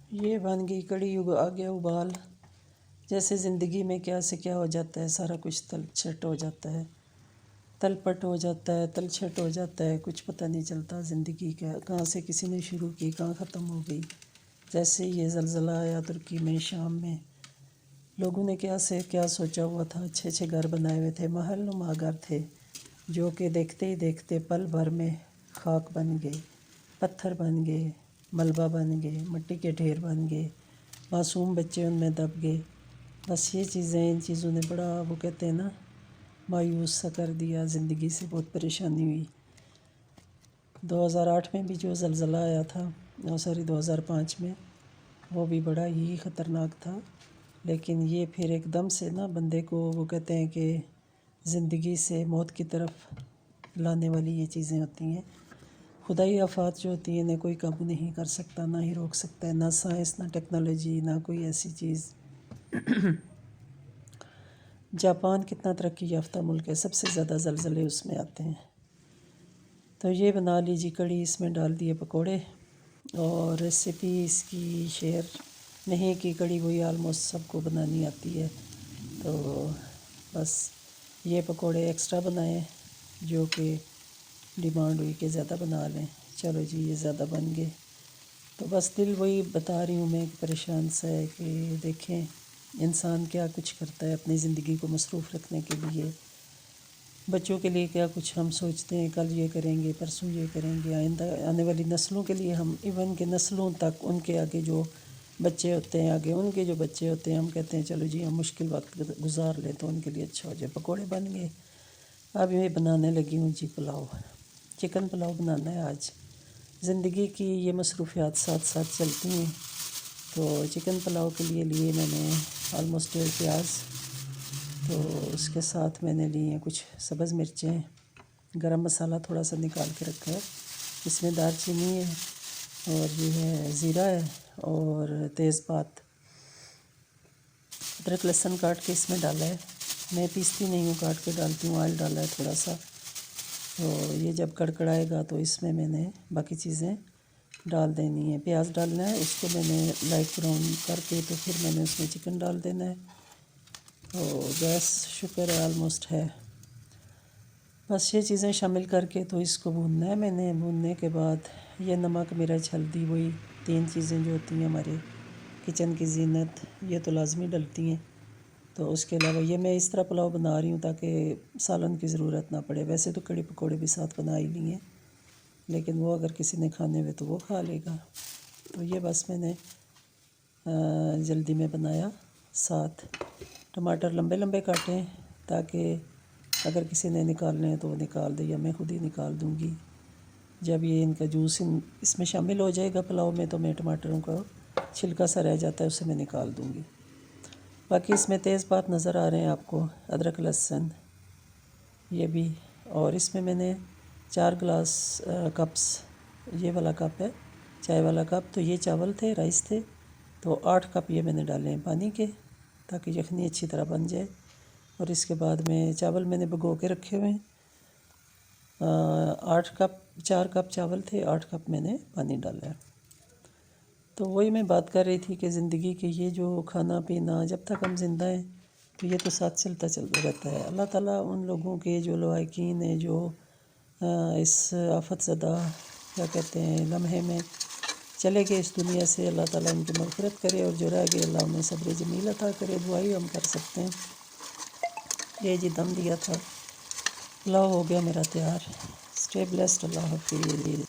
ये बन गई कड़ी, आ गया उबाल। जैसे ज़िंदगी में क्या से क्या हो जाता है, सारा कुछ तलछट हो जाता है, तलपट हो जाता है, तलछट हो जाता है, कुछ पता नहीं चलता ज़िंदगी का कहाँ से किसी ने शुरू की कहाँ ख़त्म हो गई। जैसे ये ज़लज़ला आया तुर्की में, शाम में, लोगों ने क्या से क्या सोचा हुआ था। अच्छे अच्छे घर बनाए हुए थे, महल नुमा घर थे, जो कि देखते ही देखते पल भर में खाक बन गए, पत्थर बन गए, मलबा बन गए, मिट्टी के ढेर बन गए, मासूम बच्चे उनमें दब गए। बस ये चीज़ें, इन चीज़ों ने बड़ा, वो कहते हैं ना, मायूस सा कर दिया। ज़िंदगी से बहुत परेशानी हुई। 2008 में भी जो ज़लज़ला आया था, सॉरी 2005 में, वो भी बड़ा ही ख़तरनाक था। लेकिन ये फिर एकदम से ना बंदे को, वो कहते हैं कि ज़िंदगी से मौत की तरफ लाने वाली ये चीज़ें होती हैं। खुदाई आफात जो होती हैं, इन्हें कोई काबू नहीं कर सकता, ना ही रोक सकता है, ना साइंस, ना टेक्नोलॉजी, ना कोई ऐसी चीज़। जापान कितना तरक्की याफ्ता मुल्क है, सबसे ज़्यादा ज़लज़ले उसमें आते हैं। तो ये बना लीजिए कड़ी, इसमें डाल दिए पकोड़े, और रेसिपी इसकी शेयर नहीं की। कड़ी वही आलमोस्ट सबको बनानी आती है, तो बस ये पकोड़े एक्स्ट्रा बनाए, जो कि डिमांड हुई कि ज़्यादा बना लें। चलो जी, ये ज़्यादा बन गए। तो बस दिल वही बता रही हूँ मैं कि परेशान सा है कि देखें इंसान क्या कुछ करता है अपनी ज़िंदगी को मसरूफ़ रखने के लिए। बच्चों के लिए क्या कुछ हम सोचते हैं, कल ये करेंगे, परसों ये करेंगे, आइंदा आने वाली नस्लों के लिए हम, इवन के नस्लों तक, उनके आगे जो बच्चे होते हैं, आगे उनके जो बच्चे होते हैं, हम कहते हैं चलो जी हम मुश्किल वक्त गुजार लें तो उनके लिए अच्छा हो जाए। पकोड़े बन गए। अब ये बनाने लगी हूँ जी पुलाव, चिकन पुलाव बनाना है आज। ज़िंदगी की ये मसरूफ़ियात साथ साथ चलती हैं। तो चिकन पुलाव के लिए मैंने ऑलमोस्ट 1.5 प्याज, तो उसके साथ मैंने लिए हैं कुछ सब्ज़ मिर्चें, गरम मसाला थोड़ा सा निकाल के रखा है, इसमें दालचीनी है, और ये है ज़ीरा है, और तेज़पात, अदरक लहसुन काट के इसमें डाला है। मैं पीसती नहीं हूँ, काट के डालती हूँ। ऑयल डाला है थोड़ा सा। तो ये जब कड़कड़ाएगा तो इसमें मैंने बाकी चीज़ें डाल देनी है। प्याज डालना है, उसको मैंने लाइट ब्राउन करके, तो फिर मैंने उसमें चिकन डाल देना है। तो गैस शुक्र है ऑलमोस्ट है। बस ये चीज़ें शामिल करके तो इसको भूनना है मैंने। भूनने के बाद ये नमक, मिर्च, हल्दी, वही 3 चीज़ें जो होती हैं हमारे किचन की ज़ीनत, ये तो लाजमी डलती हैं। तो उसके अलावा ये मैं इस तरह पुलाव बना रही हूँ ताकि सालन की ज़रूरत ना पड़े। वैसे तो कड़ी पकौड़े भी साथ बना ही लिए, लेकिन वो अगर किसी ने खाने हुए तो वो खा लेगा। तो ये बस मैंने जल्दी में बनाया। साथ टमाटर लंबे लंबे काटें ताकि अगर किसी ने निकालने हैं तो वो निकाल दे, या मैं खुद ही निकाल दूँगी। जब ये इनका जूस इसमें शामिल हो जाएगा पुलाव में, तो मैं टमाटरों का छिलका सा रह जाता है, उसे मैं निकाल दूँगी। बाकी इसमें तेज़पात नज़र आ रहे हैं आपको, अदरक लहसुन ये भी। और इसमें मैंने 4 गिलास कप्स, ये वाला कप है चाय वाला कप, तो ये चावल थे, राइस थे, तो 8 कप ये मैंने डाले हैं पानी के, ताकि यखनी अच्छी तरह बन जाए। और इसके बाद में चावल मैंने भिगो के रखे हुए हैं। 8 कप, 4 कप चावल थे, 8 कप मैंने पानी डाला है। तो वही मैं बात कर रही थी कि ज़िंदगी के ये जो खाना पीना, जब तक हम ज़िंदा हैं तो ये तो साथ चलता रहता है। अल्लाह ताला उन लोगों के जो लवाकिन हैं, जो इस आफत ज़दा, क्या कहते हैं, लम्हे में चले गए इस दुनिया से, अल्लाह ताला उनकी मग़फ़िरत करे, और जो रह गए अल्लाह उन्हें सब्र जमील अता करे। दुआ ही हम कर सकते हैं। ये जी दम दिया था, पुलाव हो गया मेरा तैयार। स्टे ब्लेस्ड, अल्लाह हाफ़िज़।